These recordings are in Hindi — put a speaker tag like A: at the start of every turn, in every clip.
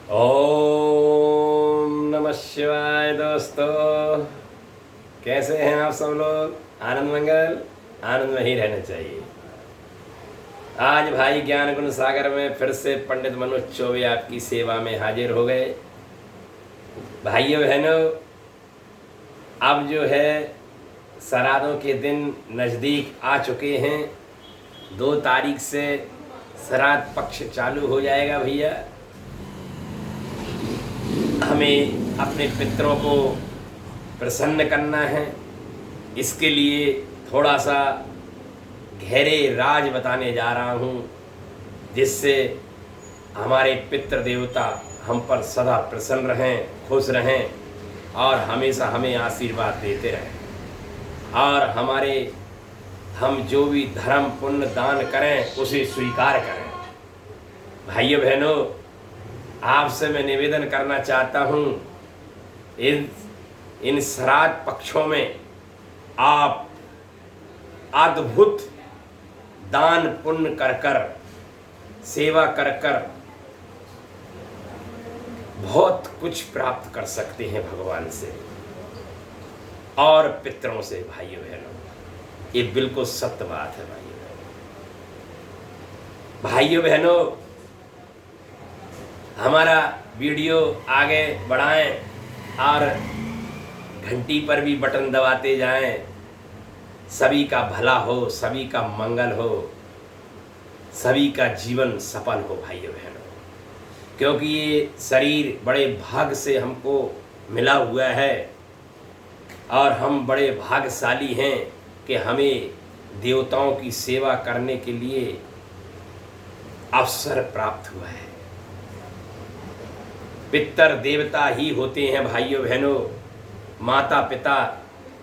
A: ओम नमः शिवाय। दोस्तों, कैसे हैं आप सब लोग? आनंद मंगल, आनंद में ही रहना चाहिए। आज भाई ज्ञान गुण सागर में फिर से पंडित मनोज चौबे आपकी सेवा में हाजिर हो गए। भाइयों बहनों, अब जो है श्राद्धों के दिन नज़दीक आ चुके हैं। 2 तारीख से श्राद्ध पक्ष चालू हो जाएगा। भैया, हमें अपने पितरों को प्रसन्न करना है। इसके लिए थोड़ा सा गहरे राज बताने जा रहा हूँ, जिससे हमारे पितृ देवता हम पर सदा प्रसन्न रहें, खुश रहें और हमेशा हमें आशीर्वाद देते रहें। और हम जो भी धर्म पुण्य दान करें उसे स्वीकार करें। भाइयों बहनों, आपसे मैं निवेदन करना चाहता हूँ, इन श्राद्ध पक्षों में आप अद्भुत दान पुण्य कर कर, सेवा कर कर बहुत कुछ प्राप्त कर सकते हैं भगवान से और पितरों से। भाइयों बहनों, ये बिल्कुल सत्य बात है। भाइयों बहनों, हमारा वीडियो आगे बढ़ाएं और घंटी पर भी बटन दबाते जाएं। सभी का भला हो, सभी का मंगल हो, सभी का जीवन सफल हो भाइयों बहनों। क्योंकि ये शरीर बड़े भाग से हमको मिला हुआ है और हम बड़े भाग्यशाली हैं कि हमें देवताओं की सेवा करने के लिए अवसर प्राप्त हुआ है। पितर देवता ही होते हैं भाइयों बहनों, माता पिता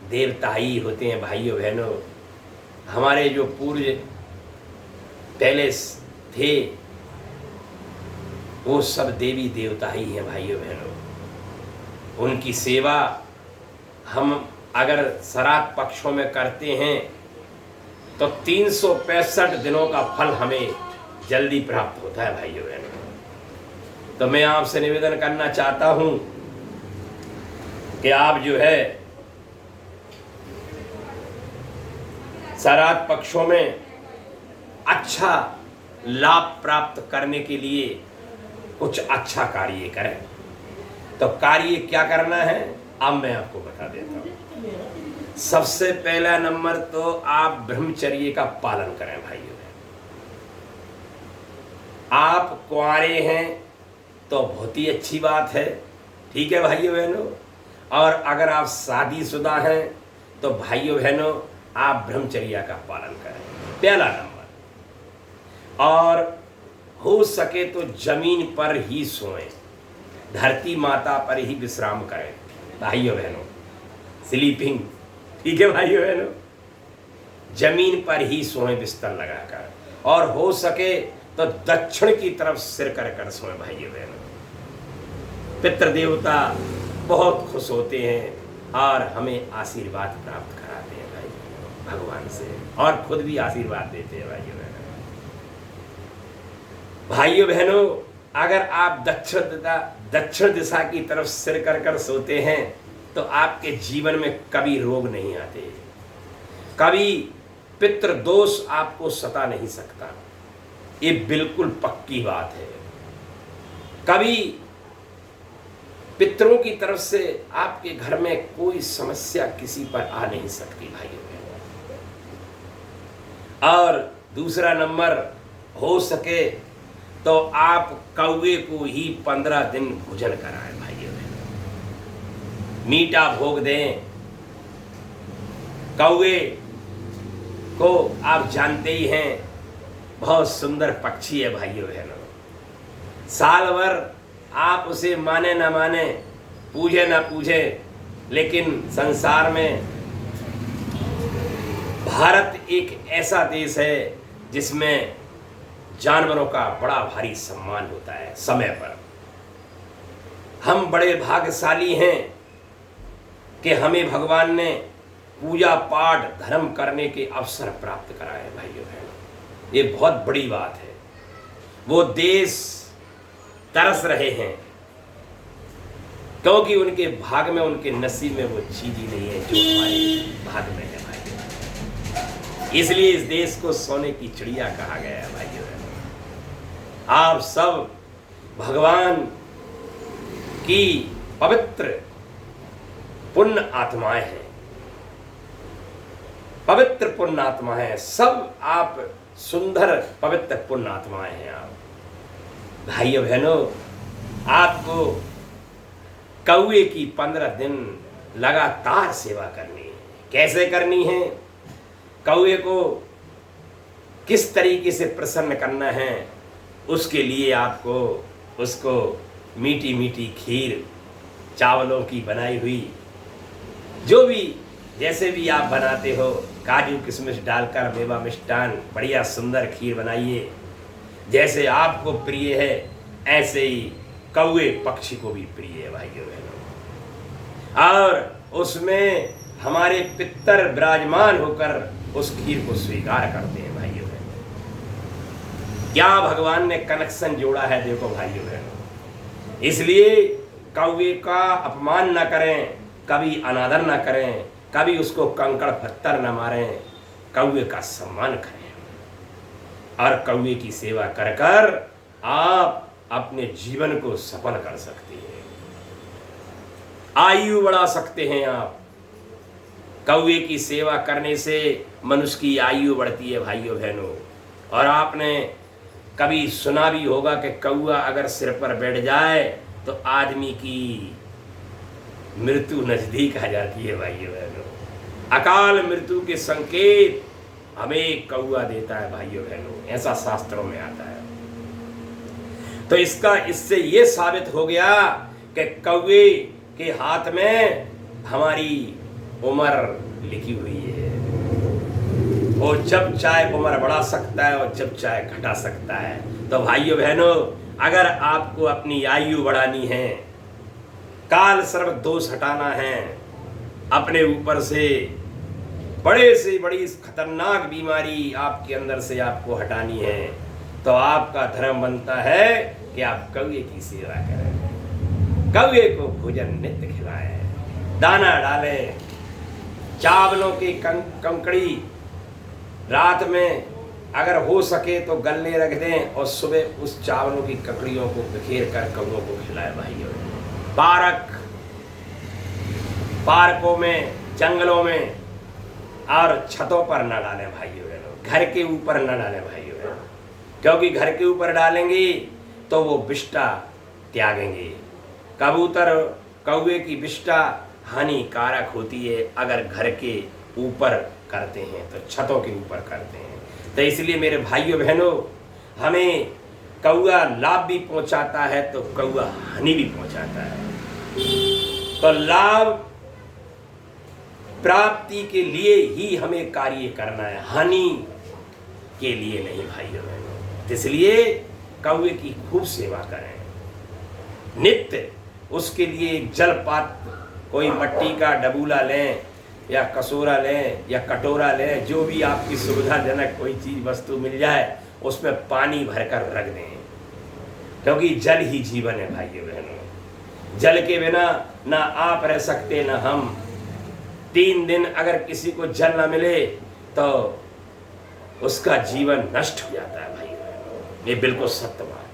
A: देवता ही होते हैं भाइयों बहनों। हमारे जो पूर्व पहले थे वो सब देवी देवता ही हैं भाइयों बहनों। उनकी सेवा हम अगर श्राद्ध पक्षों में करते हैं तो 365 दिनों का फल हमें जल्दी प्राप्त होता है भाइयों बहनों। तो मैं आपसे निवेदन करना चाहता हूं कि आप जो है श्राद्ध पक्षों में अच्छा लाभ प्राप्त करने के लिए कुछ अच्छा कार्य करें। तो कार्य क्या करना है अब मैं आपको बता देता हूं। सबसे पहला नंबर तो आप ब्रह्मचर्य का पालन करें भाइयों। आप कुंवारे हैं तो बहुत ही अच्छी बात है, ठीक है भाइयों बहनों। और अगर आप शादीशुदा हैं तो भाइयों बहनों आप ब्रह्मचर्या का पालन करें, पहला नंबर। और हो सके तो जमीन पर ही सोएं, धरती माता पर ही विश्राम करें भाइयों बहनों, स्लीपिंग, ठीक है भाइयों बहनों। जमीन पर ही सोएं बिस्तर लगाकर, और हो सके तो दक्षिण की तरफ सिर कर कर सोएं भाइयों बहनों। पितृ देवता बहुत खुश होते हैं और हमें आशीर्वाद प्राप्त कराते हैं भाई भगवान से, और खुद भी आशीर्वाद देते हैं भाइयों बहनों। भाइयों बहनों, अगर आप दक्षिण दिशा की तरफ सिर कर कर सोते हैं तो आपके जीवन में कभी रोग नहीं आते, कभी पितृ दोष आपको सता नहीं सकता। ये बिल्कुल पक्की बात है। कभी पितरों की तरफ से आपके घर में कोई समस्या किसी पर आ नहीं सकती भाइयों बहनों। और दूसरा नंबर, हो सके तो आप कौवे को ही 15 दिन भोजन कराएं भाइयों बहनों। मीठा भोग दें। कौवे को आप जानते ही हैं, बहुत सुंदर पक्षी है भाइयों बहनों। साल भर आप उसे माने ना माने, पूजे ना पूजे, लेकिन संसार में भारत एक ऐसा देश है जिसमें जानवरों का बड़ा भारी सम्मान होता है समय पर। हम बड़े भाग्यशाली हैं कि हमें भगवान ने पूजा पाठ धर्म करने के अवसर प्राप्त कराए भाइयों बहनों। ये बहुत बड़ी बात है। वो देश तरस रहे हैं क्योंकि उनके भाग में, उनके नसीब में वो चीज ही नहीं है जो हमारे भाग में है भाई। इसलिए इस देश को सोने की चिड़िया कहा गया है भाइयों। आप सब भगवान की पवित्र पुण्य आत्माएं हैं, पवित्र पुण्य आत्मा है सब। आप सुंदर पवित्र पुण्य आत्माएं हैं आप भाइयों बहनों। आपको कौए की 15 दिन लगातार सेवा करनी है। कैसे करनी है? कौए को किस तरीके से प्रसन्न करना है, उसके लिए आपको उसको मीठी मीठी खीर चावलों की बनाई हुई, जो भी जैसे भी आप बनाते हो, काजू किशमिश डालकर मेवा मिष्टान बढ़िया सुंदर खीर बनाइए। जैसे आपको प्रिय है ऐसे ही कौए पक्षी को भी प्रिय है भाइयों बहनों। और उसमें हमारे पितर विराजमान होकर उस खीर को स्वीकार करते हैं भाइयों बहनों। क्या भगवान ने कनेक्शन जोड़ा है देखो भाइयों बहनों। इसलिए कौए का अपमान न करें, कभी अनादर न करें, कभी उसको कंकड़ पत्थर न मारें, कौए का सम्मान करें। और कौए की सेवा कर कर आप अपने जीवन को सफल कर सकते हैं, आयु बढ़ा सकते हैं आप। कौए की सेवा करने से मनुष्य की आयु बढ़ती है भाइयों बहनों। और आपने कभी सुना भी होगा कि कौआ अगर सिर पर बैठ जाए तो आदमी की मृत्यु नजदीक आ जाती है भाइयों बहनों। अकाल मृत्यु के संकेत हमें कौआ देता है भाइयों बहनों, ऐसा शास्त्रों में आता है। तो इससे ये साबित हो गया कि कौए के हाथ में हमारी उम्र लिखी हुई है। वो जब चाहे उम्र बढ़ा सकता है और जब चाहे घटा सकता है। तो भाइयों बहनों, अगर आपको अपनी आयु बढ़ानी है, काल सर्व दोष हटाना है, अपने ऊपर से बड़े से बड़ी खतरनाक बीमारी आपके अंदर से आपको हटानी है, तो आपका धर्म बनता है कि आप कौए की सेवा करें, कौए को भोजन नित्य खिलाएं, दाना डालें, चावलों की कंकड़ी रात में अगर हो सके तो गलने रख दें और सुबह उस चावलों की ककड़ियों को बिखेर कर कौओं को खिलाएं भाइयों। पार्कों में, जंगलों में और छतों पर न डालें भाइयों बहनों, घर के ऊपर न डालें भाइयों बहनों, क्योंकि घर के ऊपर डालेंगे तो वो विष्ठा त्यागेंगे। कबूतर कौवे की विष्ठा हानिकारक होती है अगर घर के ऊपर करते हैं तो छतों के ऊपर करते हैं। तो इसलिए मेरे भाइयों बहनों, हमें कौआ लाभ भी पहुंचाता है तो कौआ हानि भी पहुंचाता है। तो लाभ प्राप्ति के लिए ही हमें कार्य करना है, हानि के लिए नहीं भाइयों बहनों। इसलिए कौवे की खूब सेवा करें नित्य। उसके लिए जलपात्र, कोई मट्टी का डबूला लें या कसूरा लें या कटोरा लें, जो भी आपकी सुविधाजनक कोई चीज वस्तु मिल जाए उसमें पानी भरकर रख दें, क्योंकि जल ही जीवन है भाइयों बहनों। जल के बिना ना आप रह सकते ना हम। 3 दिन अगर किसी को जल ना मिले तो उसका जीवन नष्ट हो जाता है भाइयों बहनों। ये बिल्कुल सत्य बात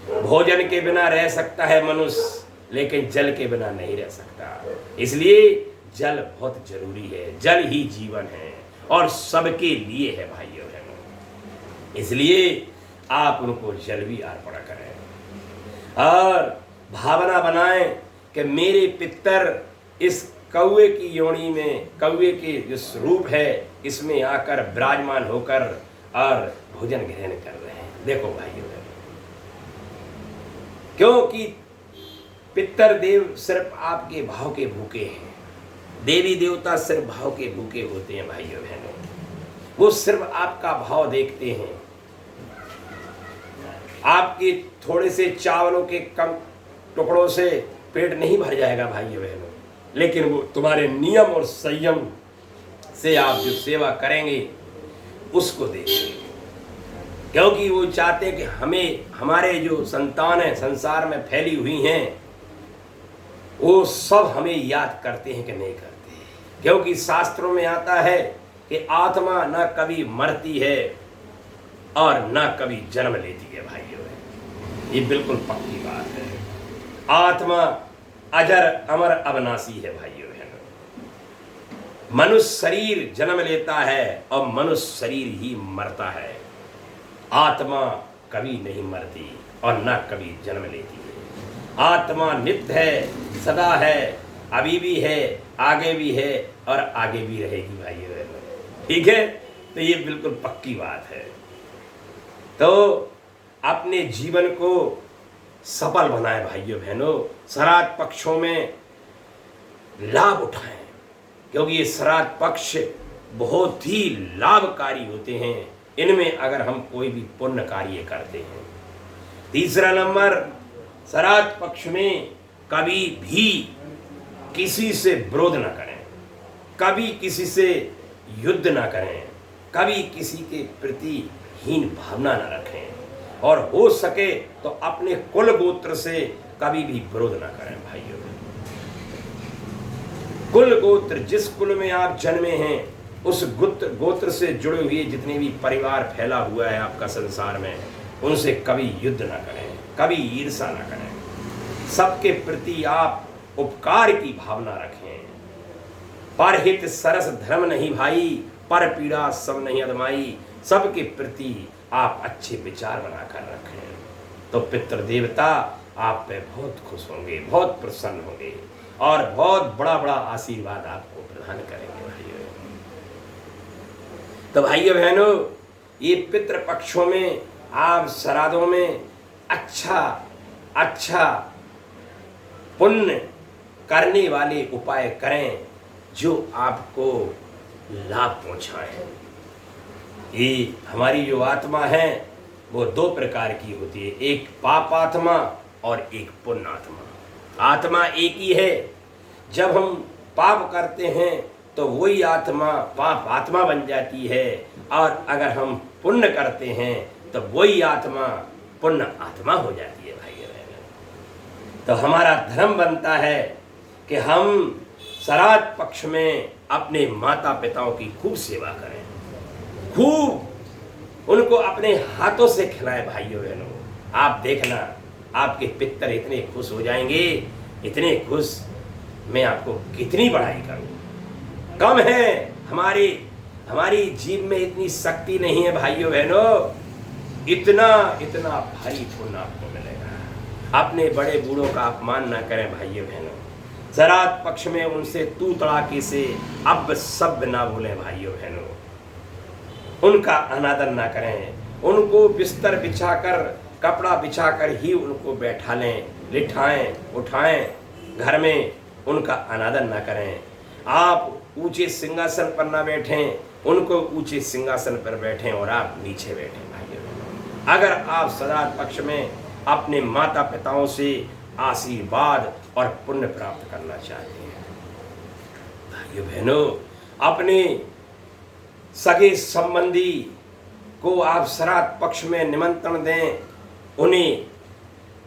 A: है। भोजन के बिना रह सकता है मनुष्य, लेकिन जल के बिना नहीं रह सकता। इसलिए जल बहुत जरूरी है, जल ही जीवन है और सबके लिए है भाइयों बहनों। इसलिए आप उनको जल भी अर्पण करें और भावना बनाएं कि मेरे पितर इस कौवे की योनि में, कौवे के जो स्वरूप है इसमें आकर विराजमान होकर और भोजन ग्रहण कर रहे हैं। देखो भाइयों बहनों, क्योंकि पितर देव सिर्फ आपके भाव के भूखे हैं, देवी देवता सिर्फ भाव के भूखे होते हैं भाइयों बहनों। वो सिर्फ आपका भाव देखते हैं। आपके थोड़े से चावलों के कम टुकड़ों से पेट नहीं भर जाएगा भाइयों बहनों, लेकिन वो तुम्हारे नियम और संयम से आप जो सेवा करेंगे उसको देखेंगे। क्योंकि वो चाहते हैं कि हमें, हमारे जो संतान है संसार में फैली हुई हैं, वो सब हमें याद करते हैं कि नहीं करते, क्योंकि शास्त्रों में आता है कि आत्मा न कभी मरती है और न कभी जन्म लेती है भाइयों। ये बिल्कुल पक्की बात है। आत्मा अजर अमर अविनाशी है भाइयों बहनों। मनुष्य शरीर जन्म लेता है और मनुष्य शरीर ही मरता है। आत्मा कभी नहीं मरती और न कभी जन्म लेती है। आत्मा नित्य है, सदा है, अभी भी है, आगे भी है और आगे भी रहेगी भाइयों बहनों। ठीक है, तो ये बिल्कुल पक्की बात है। तो अपने जीवन को सफल बनाए भाइयों बहनों, श्राद्ध पक्षों में लाभ उठाएं, क्योंकि ये श्राद्ध पक्ष बहुत ही लाभकारी होते हैं। इनमें अगर हम कोई भी पुण्य कार्य करते हैं। तीसरा नंबर, श्राद्ध पक्ष में कभी भी किसी से विरोध न करें, कभी किसी से युद्ध न करें, कभी किसी के प्रति हीन भावना न रखें, और हो सके तो अपने कुल गोत्र से कभी भी विरोध न करें भाइयों। कुल गोत्र, जिस कुल में आप जन्मे हैं उस गोत्र से जुड़े हुए जितने भी परिवार फैला हुआ है आपका संसार में, उनसे कभी युद्ध न करें, कभी ईर्ष्या न करें। सबके प्रति आप उपकार की भावना रखें। परहित सरस धर्म नहीं भाई, पर पीड़ा सब नहीं अदमाई। सबके प्रति आप अच्छे विचार बनाकर रखें, तो पितृ देवता आप पे बहुत खुश होंगे, बहुत प्रसन्न होंगे और बहुत बड़ा बड़ा आशीर्वाद आपको प्रदान करेंगे भाइयों। तो भाइयों बहनों, ये पितृ पक्षों में आप श्राद्धों में अच्छा पुण्य करने वाले उपाय करें जो आपको लाभ पहुंचाएं। ये हमारी जो आत्मा है वो दो प्रकार की होती है, एक पाप आत्मा और एक पुण्य आत्मा। आत्मा एक ही है। जब हम पाप करते हैं तो वही आत्मा पाप आत्मा बन जाती है, और अगर हम पुण्य करते हैं तो वही आत्मा पुण्य आत्मा हो जाती है भाई बहन। तो हमारा धर्म बनता है कि हम श्राद्ध पक्ष में अपने माता पिताओं की खूब सेवा करें, खूब उनको अपने हाथों से खिलाएं भाइयों बहनों। आप देखना आपके पितर इतने खुश हो जाएंगे, इतने खुश, मैं आपको कितनी बड़ाई करूं। कम है, हमारी जीव में इतनी शक्ति नहीं है भाइयों बहनों, इतना भारी पुण्य आपको मिलेगा। अपने बड़े बूढ़ों का अपमान ना करें भाइयों बहनों। श्राद्ध पक्ष में उनसे तू तड़ाके से अब सब ना बोलें भाइयों बहनों। उनका अनादर ना करें, उनको बिस्तर बिछाकर, कपड़ा बिछाकर ही उनको बैठा लें, लिठाएं, उठाएं, घर में उनका अनादर ना करें। आप ऊंचे सिंहासन पर ना बैठें, उनको ऊंचे सिंहासन पर बैठें और आप नीचे बैठें भाइयों बहनों। अगर आप श्राद्ध पक्ष में अपने माता पिताओं से आशीर्वाद और पुण्य प्राप्त करना चाहते हैं भाइयों बहनों, अपने सगे संबंधी को आप श्राद्ध पक्ष में निमंत्रण दें, उन्हें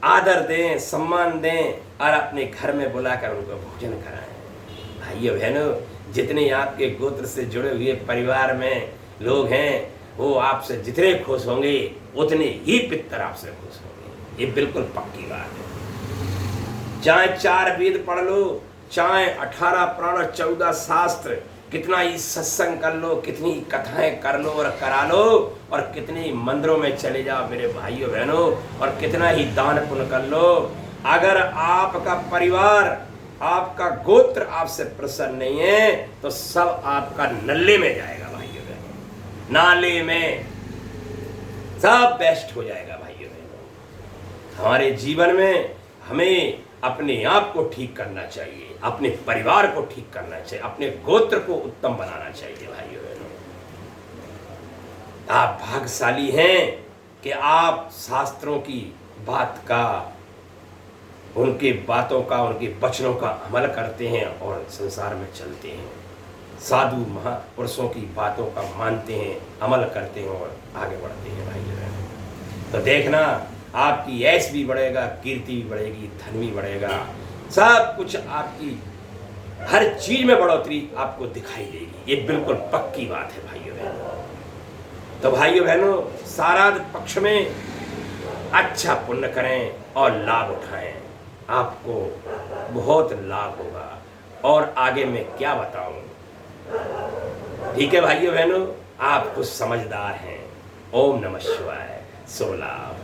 A: आदर दें, सम्मान दें और अपने घर में बुलाकर उनको भोजन कराएं भाइयों बहनों। जितने आपके गोत्र से जुड़े हुए परिवार में लोग हैं, वो आपसे जितने खुश होंगे उतने ही पितर आपसे खुश होंगे। ये बिल्कुल पक्की बात है। चाहे 4 वेद पढ़ लो, चाहे 18 पुराण, 14 शास्त्र, कितना ही सत्संग कर लो, कितनी कथाएं कर लो और करा लो, और कितने मंदिरों में चले जाओ मेरे भाइयों बहनों, और कितना ही दान पुण्य कर लो, अगर आपका परिवार, आपका गोत्र आपसे प्रसन्न नहीं है तो सब आपका नल्ले में जाएगा भाइयों बहनों, नाले में सब बेस्ट हो जाएगा भाइयों बहनों। हमारे जीवन में हमें अपने आप को ठीक करना चाहिए, अपने परिवार को ठीक करना चाहिए, अपने गोत्र को उत्तम बनाना चाहिए भाइयों बहनों। आप भाग्यशाली हैं कि आप शास्त्रों की बात का, उनके बातों का, उनके वचनों का अमल करते हैं और संसार में चलते हैं। साधु महापुरुषों की बातों का मानते हैं, अमल करते हैं और आगे बढ़ते हैं भाइयों बहनों। तो देखना आपकी यश भी बढ़ेगा, कीर्ति भी बढ़ेगी, धन भी बढ़ेगा, सब कुछ आपकी हर चीज में बढ़ोतरी आपको दिखाई देगी। ये बिल्कुल पक्की बात है भाइयों बहनों। तो भाइयों बहनों, श्राद्ध पक्ष में अच्छा पुण्य करें और लाभ उठाएं, आपको बहुत लाभ होगा। और आगे मैं क्या बताऊं, ठीक है भाइयों बहनों, आप कुछ समझदार हैं। ओम नमः शिवाय। शुभ लाभ।